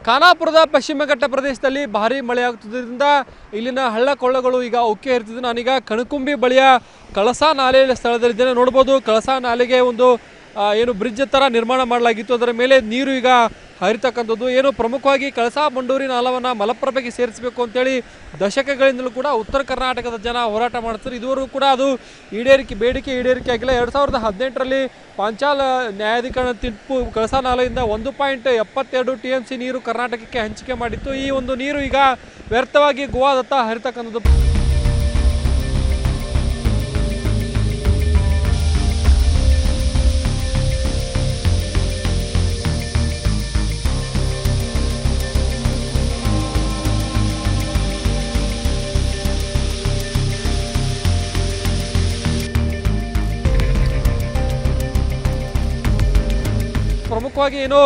ಖಾನಾಪುರದ ಪಶ್ಚಿಮ ಘಟ್ಟ ಪ್ರದೇಶದಲ್ಲಿ ಭಾರಿ ಮಳೆಯಾಗುತ್ತಿದ್ದರಿಂದ ಇಲ್ಲಿನ ಹಳ್ಳ ಕೊಳ್ಳಗಳು ಈಗ ಉಕ್ಕಿ ಹರಿತಿದ್ದು ನಾನೀಗ ಕಣಕುಂಬಿ ಬಳಿಯ ಕಳಸಾ ನಾಲೆ ಸ್ಥಳದಲ್ಲಿದ್ದೇನೆ. ನೋಡಬಹುದು ಕಳಸಾ ನಾಲೆಗೆ ಒಂದು ಏನು ಬ್ರಿಡ್ಜ್ ತರ ನಿರ್ಮಾಣ ಮಾಡಲಾಗಿತ್ತು, ಅದರ ಮೇಲೆ ನೀರು ಈಗ ಹರಿತಕ್ಕಂಥದ್ದು. ಏನು ಪ್ರಮುಖವಾಗಿ ಕಳಸಾ ಬಂಡೂರಿ ನಾಲವನ್ನು ಮಲಪ್ರಭೆಗೆ ಸೇರಿಸಬೇಕು ಅಂತೇಳಿ ದಶಕಗಳಿಂದಲೂ ಕೂಡ ಉತ್ತರ ಕರ್ನಾಟಕದ ಜನ ಹೋರಾಟ ಮಾಡ್ತಾರೆ. ಇದುವರೆಗೂ ಕೂಡ ಅದು ಬೇಡಿಕೆ ಈಡೇರಿಕೆ ಆಗಿಲ್ಲ. 2018ರಲ್ಲಿ ಪಾಂಚಾಲ ನ್ಯಾಯಾಧಿಕರಣ ತೀರ್ಪು ಕಳಸಾ ನಾಲೆಯಿಂದ 1.72 TMC ನೀರು ಕರ್ನಾಟಕಕ್ಕೆ ಹಂಚಿಕೆ ಮಾಡಿತ್ತು. ಈ ಒಂದು ನೀರು ಈಗ ವ್ಯರ್ಥವಾಗಿ ಗೋವಾದತ್ತ ಹರಿತಕ್ಕಂಥದ್ದು. ಪ್ರಮುಖವಾಗಿ ಏನು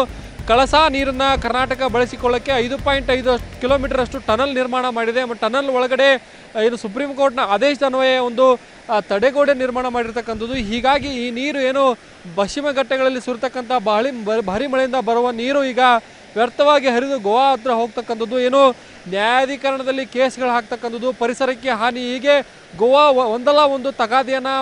ಕಳಸಾ ನೀರನ್ನು ಕರ್ನಾಟಕ ಬಳಸಿಕೊಳ್ಳಕ್ಕೆ 5.5 ಕಿಲೋಮೀಟರ್ ಅಷ್ಟು ಟನಲ್ ನಿರ್ಮಾಣ ಮಾಡಿದೆ. ಟನಲ್ ಒಳಗಡೆ ಏನು ಸುಪ್ರೀಂ ಕೋರ್ಟ್ನ ಆದೇಶದ ಅನ್ವಯ ಒಂದು ತಡೆಗೋಡೆ ನಿರ್ಮಾಣ ಮಾಡಿರ್ತಕ್ಕಂಥದ್ದು. ಹೀಗಾಗಿ ಈ ನೀರು ಏನು ಪಶ್ಚಿಮ ಘಟ್ಟಗಳಲ್ಲಿ ಸುರಿತಕ್ಕಂಥ ಭಾರಿ ಮಳೆಯಿಂದ ಬರುವ ನೀರು ಈಗ ವ್ಯರ್ಥವಾಗಿ ಹರಿದು ಗೋವಾ ಹತ್ರ ಹೋಗ್ತಕ್ಕಂಥದ್ದು, ಏನು ನ್ಯಾಯಾಧಿಕರಣದಲ್ಲಿ ಕೇಸ್ಗಳು ಹಾಕ್ತಕ್ಕಂಥದ್ದು, ಪರಿಸರಕ್ಕೆ ಹಾನಿ, ಹೀಗೆ ಗೋವಾ ಒಂದಲ್ಲ ಒಂದು ತಗಾದೆಯನ್ನು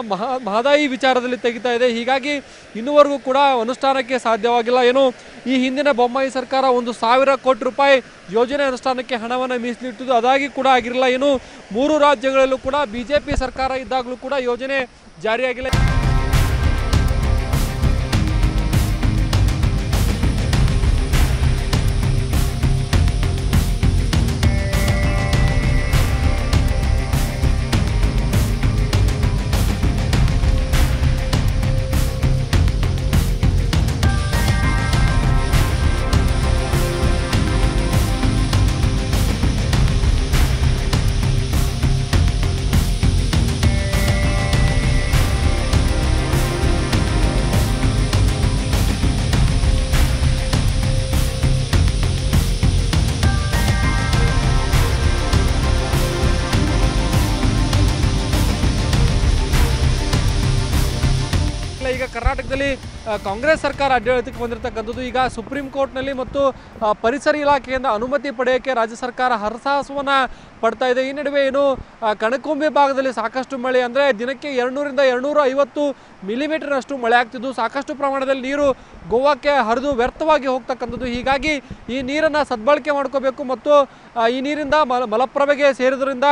ಮಹದಾಯಿ ವಿಚಾರದಲ್ಲಿ ತೆಗಿತಾ ಇದೆ. ಹೀಗಾಗಿ ಇನ್ನೂವರೆಗೂ ಕೂಡ ಅನುಷ್ಠಾನಕ್ಕೆ ಸಾಧ್ಯವಾಗಿಲ್ಲ. ಏನು ಈ ಹಿಂದಿನ ಬೊಮ್ಮಾಯಿ ಸರ್ಕಾರ 1,000 ಕೋಟಿ ರೂಪಾಯಿ ಯೋಜನೆ ಅನುಷ್ಠಾನಕ್ಕೆ ಹಣವನ್ನು ಮೀಸಲಿಟ್ಟಿದ್ದು, ಅದಾಗಿ ಕೂಡ ಆಗಿರಲಿಲ್ಲ. ಏನು 3 ರಾಜ್ಯಗಳಲ್ಲೂ ಕೂಡ BJP ಸರ್ಕಾರ ಇದ್ದಾಗಲೂ ಕೂಡ ಯೋಜನೆ ಜಾರಿಯಾಗಿಲ್ಲ. ಈಗ ಕರ್ನಾಟಕದಲ್ಲಿ ಕಾಂಗ್ರೆಸ್ ಸರ್ಕಾರ ಆಡಳಿತಕ್ಕೆ ಬಂದಿರತಕ್ಕಂಥದ್ದು. ಈಗ ಸುಪ್ರೀಂ ಕೋರ್ಟ್ನಲ್ಲಿ ಮತ್ತು ಪರಿಸರ ಇಲಾಖೆಯಿಂದ ಅನುಮತಿ ಪಡೆಯೋಕ್ಕೆ ರಾಜ್ಯ ಸರ್ಕಾರ ಹರಸಾಹಸವನ್ನು ಪಡ್ತಾ ಇದೆ. ಈ ನಡುವೆ ಏನು ಕಣಕುಂಬಿ ಭಾಗದಲ್ಲಿ ಸಾಕಷ್ಟು ಮಳೆ, ಅಂದರೆ ದಿನಕ್ಕೆ 200ರಿಂದ 250 ಮಿಲಿಮೀಟರ್ನಷ್ಟು ಮಳೆ ಆಗ್ತಿದ್ದು, ಸಾಕಷ್ಟು ಪ್ರಮಾಣದಲ್ಲಿ ನೀರು ಗೋವಾಕ್ಕೆ ಹರಿದು ವ್ಯರ್ಥವಾಗಿ ಹೋಗ್ತಕ್ಕಂಥದ್ದು. ಹೀಗಾಗಿ ಈ ನೀರನ್ನು ಸದ್ಬಳಕೆ ಮಾಡ್ಕೋಬೇಕು ಮತ್ತು ಈ ನೀರಿಂದ ಮಲಪ್ರಭೆಗೆ ಸೇರಿದ್ರಿಂದ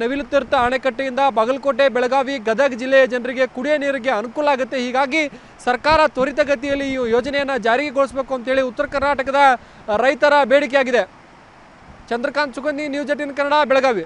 ನವಿಲುತ್ತೀರ್ಥ ಅಣೆಕಟ್ಟೆಯಿಂದ ಬಾಗಲಕೋಟೆ, ಬೆಳಗಾವಿ, ಗದಗ ಜಿಲ್ಲೆಯ ಜನರಿಗೆ ಕುಡಿಯೋ ನೀರಿಗೆ ಅನುಕೂಲ ಆಗುತ್ತೆ. ಹೀಗಾಗಿ ಸರ್ಕಾರ ತ್ವರಿತಗತಿಯಲ್ಲಿ ಈ ಯೋಜನೆಯನ್ನು ಜಾರಿಗೊಳಿಸಬೇಕು ಅಂತೇಳಿ ಉತ್ತರ ಕರ್ನಾಟಕದ ರೈತರ ಬೇಡಿಕೆಯಾಗಿದೆ. ಚಂದ್ರಕಾಂತ್ ಸುಗಂಧಿ, ನ್ಯೂಸ್ 18 ಕನ್ನಡ, ಬೆಳಗಾವಿ.